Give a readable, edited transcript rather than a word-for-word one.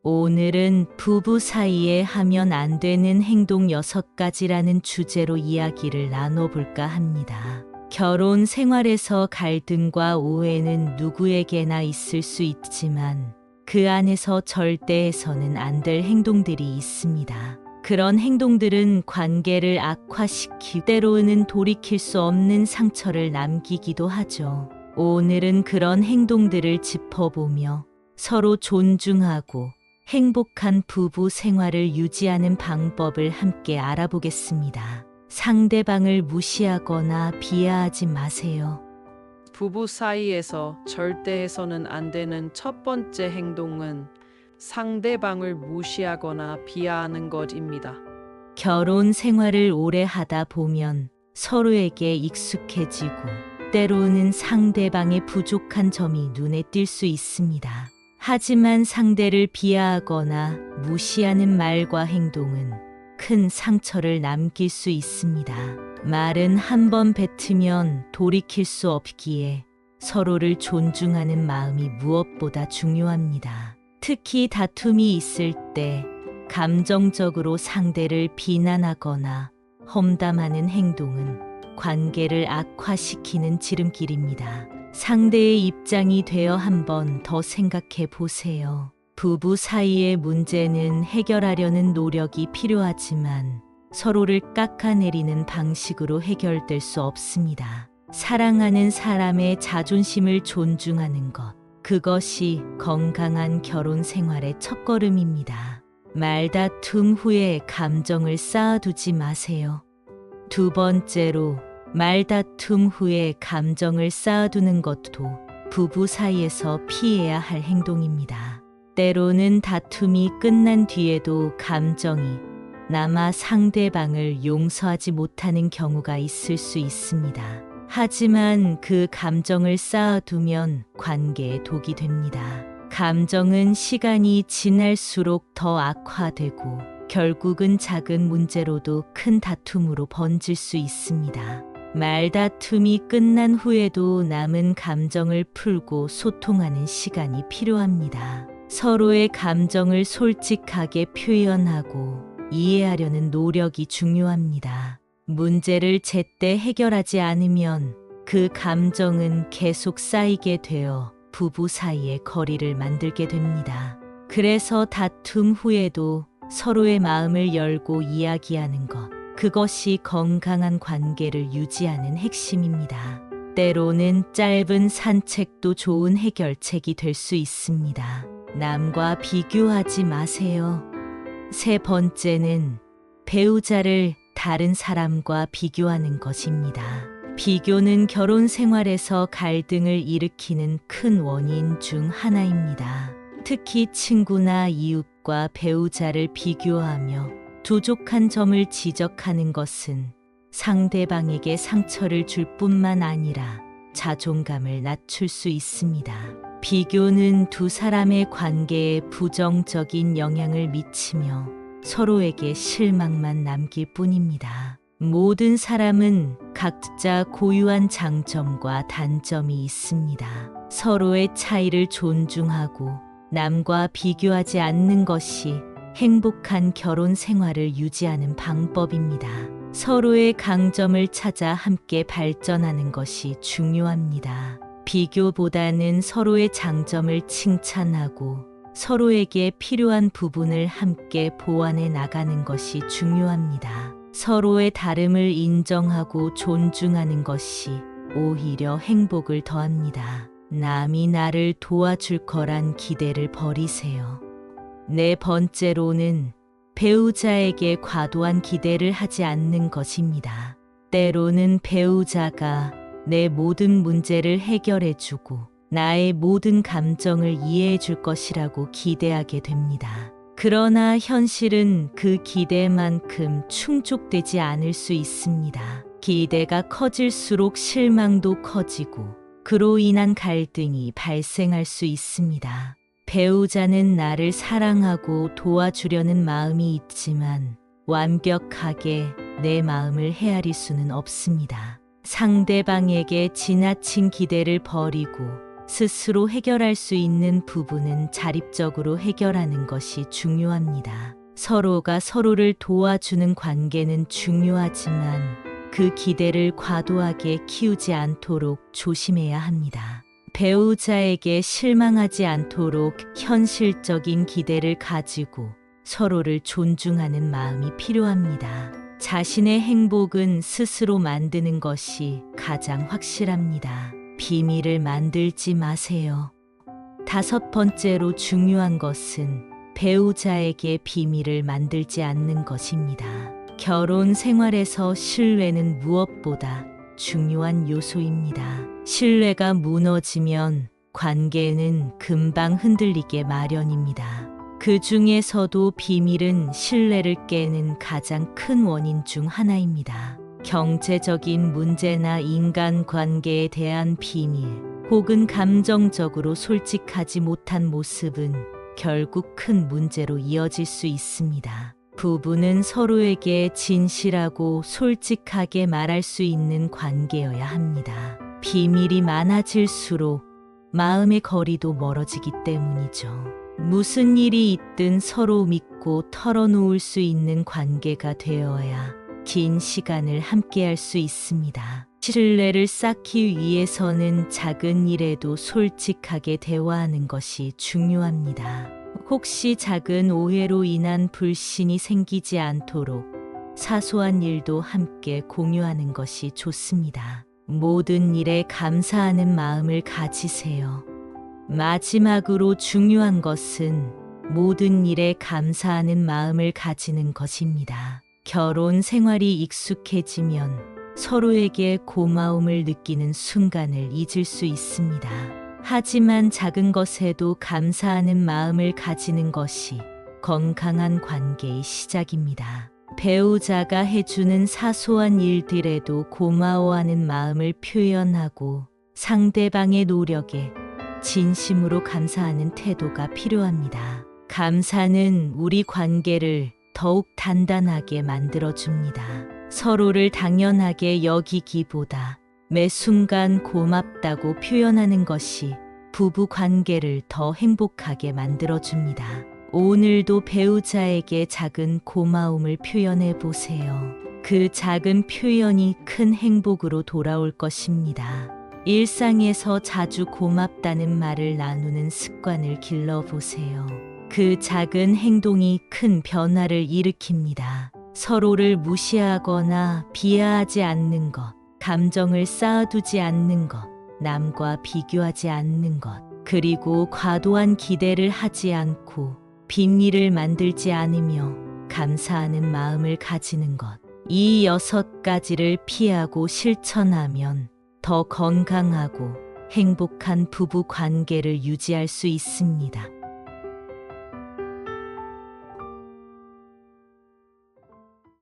오늘은 부부 사이에 하면 안 되는 행동 6가지라는 주제로 이야기를 나눠볼까 합니다. 결혼 생활에서 갈등과 오해는 누구에게나 있을 수 있지만 그 안에서 절대 해서는 안 될 행동들이 있습니다. 그런 행동들은 관계를 악화시키고 때로는 돌이킬 수 없는 상처를 남기기도 하죠. 오늘은 그런 행동들을 짚어보며 서로 존중하고 행복한 부부 생활을 유지하는 방법을 함께 알아보겠습니다. 상대방을 무시하거나 비하하지 마세요. 부부 사이에서 절대 해서는 안 되는 첫 번째 행동은 상대방을 무시하거나 비하하는 것입니다. 결혼 생활을 오래 하다 보면 서로에게 익숙해지고 때로는 상대방의 부족한 점이 눈에 띌 수 있습니다. 하지만 상대를 비하하거나 무시하는 말과 행동은 큰 상처를 남길 수 있습니다. 말은 한 번 뱉으면 돌이킬 수 없기에 서로를 존중하는 마음이 무엇보다 중요합니다. 특히 다툼이 있을 때 감정적으로 상대를 비난하거나 험담하는 행동은 관계를 악화시키는 지름길입니다. 상대의 입장이 되어 한 번 더 생각해 보세요. 부부 사이의 문제는 해결하려는 노력이 필요하지만 서로를 깎아내리는 방식으로 해결될 수 없습니다. 사랑하는 사람의 자존심을 존중하는 것, 그것이 건강한 결혼 생활의 첫걸음입니다. 말다툼 후에 감정을 쌓아두지 마세요. 두 번째로, 말다툼 후에 감정을 쌓아두는 것도 부부 사이에서 피해야 할 행동입니다. 때로는 다툼이 끝난 뒤에도 감정이 남아 상대방을 용서하지 못하는 경우가 있을 수 있습니다. 하지만 그 감정을 쌓아두면 관계에 독이 됩니다. 감정은 시간이 지날수록 더 악화되고 결국은 작은 문제로도 큰 다툼으로 번질 수 있습니다. 말다툼이 끝난 후에도 남은 감정을 풀고 소통하는 시간이 필요합니다. 서로의 감정을 솔직하게 표현하고 이해하려는 노력이 중요합니다. 문제를 제때 해결하지 않으면 그 감정은 계속 쌓이게 되어 부부 사이에 거리를 만들게 됩니다. 그래서 다툼 후에도 서로의 마음을 열고 이야기하는 것, 그것이 건강한 관계를 유지하는 핵심입니다. 때로는 짧은 산책도 좋은 해결책이 될 수 있습니다. 남과 비교하지 마세요. 세 번째는 배우자를 다른 사람과 비교하는 것입니다. 비교는 결혼 생활에서 갈등을 일으키는 큰 원인 중 하나입니다. 특히 친구나 이웃과 배우자를 비교하며 부족한 점을 지적하는 것은 상대방에게 상처를 줄 뿐만 아니라 자존감을 낮출 수 있습니다. 비교는 두 사람의 관계에 부정적인 영향을 미치며 서로에게 실망만 남길 뿐입니다. 모든 사람은 각자 고유한 장점과 단점이 있습니다. 서로의 차이를 존중하고 남과 비교하지 않는 것이 행복한 결혼 생활을 유지하는 방법입니다. 서로의 강점을 찾아 함께 발전하는 것이 중요합니다. 비교보다는 서로의 장점을 칭찬하고 서로에게 필요한 부분을 함께 보완해 나가는 것이 중요합니다. 서로의 다름을 인정하고 존중하는 것이 오히려 행복을 더합니다. 남이 나를 도와줄 거란 기대를 버리세요. 네 번째로는 배우자에게 과도한 기대를 하지 않는 것입니다. 때로는 배우자가 내 모든 문제를 해결해주고 나의 모든 감정을 이해해줄 것이라고 기대하게 됩니다. 그러나 현실은 그 기대만큼 충족되지 않을 수 있습니다. 기대가 커질수록 실망도 커지고 그로 인한 갈등이 발생할 수 있습니다. 배우자는 나를 사랑하고 도와주려는 마음이 있지만 완벽하게 내 마음을 헤아릴 수는 없습니다. 상대방에게 지나친 기대를 버리고 스스로 해결할 수 있는 부분은 자립적으로 해결하는 것이 중요합니다. 서로가 서로를 도와주는 관계는 중요하지만 그 기대를 과도하게 키우지 않도록 조심해야 합니다. 배우자에게 실망하지 않도록 현실적인 기대를 가지고 서로를 존중하는 마음이 필요합니다. 자신의 행복은 스스로 만드는 것이 가장 확실합니다. 비밀을 만들지 마세요. 5번째로 중요한 것은 배우자에게 비밀을 만들지 않는 것입니다. 결혼 생활에서 신뢰는 무엇보다 중요한 요소입니다. 신뢰가 무너지면 관계는 금방 흔들리게 마련입니다. 그 중에서도 비밀은 신뢰를 깨는 가장 큰 원인 중 하나입니다. 경제적인 문제나 인간관계에 대한 비밀, 혹은 감정적으로 솔직하지 못한 모습은 결국 큰 문제로 이어질 수 있습니다. 부부는 서로에게 진실하고 솔직하게 말할 수 있는 관계여야 합니다. 비밀이 많아질수록 마음의 거리도 멀어지기 때문이죠. 무슨 일이 있든 서로 믿고 털어놓을 수 있는 관계가 되어야 긴 시간을 함께할 수 있습니다. 신뢰를 쌓기 위해서는 작은 일에도 솔직하게 대화하는 것이 중요합니다. 혹시 작은 오해로 인한 불신이 생기지 않도록 사소한 일도 함께 공유하는 것이 좋습니다. 모든 일에 감사하는 마음을 가지세요. 마지막으로 중요한 것은 모든 일에 감사하는 마음을 가지는 것입니다. 결혼 생활이 익숙해지면 서로에게 고마움을 느끼는 순간을 잊을 수 있습니다. 하지만 작은 것에도 감사하는 마음을 가지는 것이 건강한 관계의 시작입니다. 배우자가 해주는 사소한 일들에도 고마워하는 마음을 표현하고 상대방의 노력에 진심으로 감사하는 태도가 필요합니다. 감사는 우리 관계를 더욱 단단하게 만들어줍니다. 서로를 당연하게 여기기보다 매 순간 고맙다고 표현하는 것이 부부 관계를 더 행복하게 만들어줍니다. 오늘도 배우자에게 작은 고마움을 표현해 보세요. 그 작은 표현이 큰 행복으로 돌아올 것입니다. 일상에서 자주 고맙다는 말을 나누는 습관을 길러보세요. 그 작은 행동이 큰 변화를 일으킵니다. 서로를 무시하거나 비하하지 않는 것, 감정을 쌓아두지 않는 것, 남과 비교하지 않는 것, 그리고 과도한 기대를 하지 않고 비밀을 만들지 않으며 감사하는 마음을 가지는 것. 이 6가지를 피하고 실천하면 더 건강하고 행복한 부부 관계를 유지할 수 있습니다.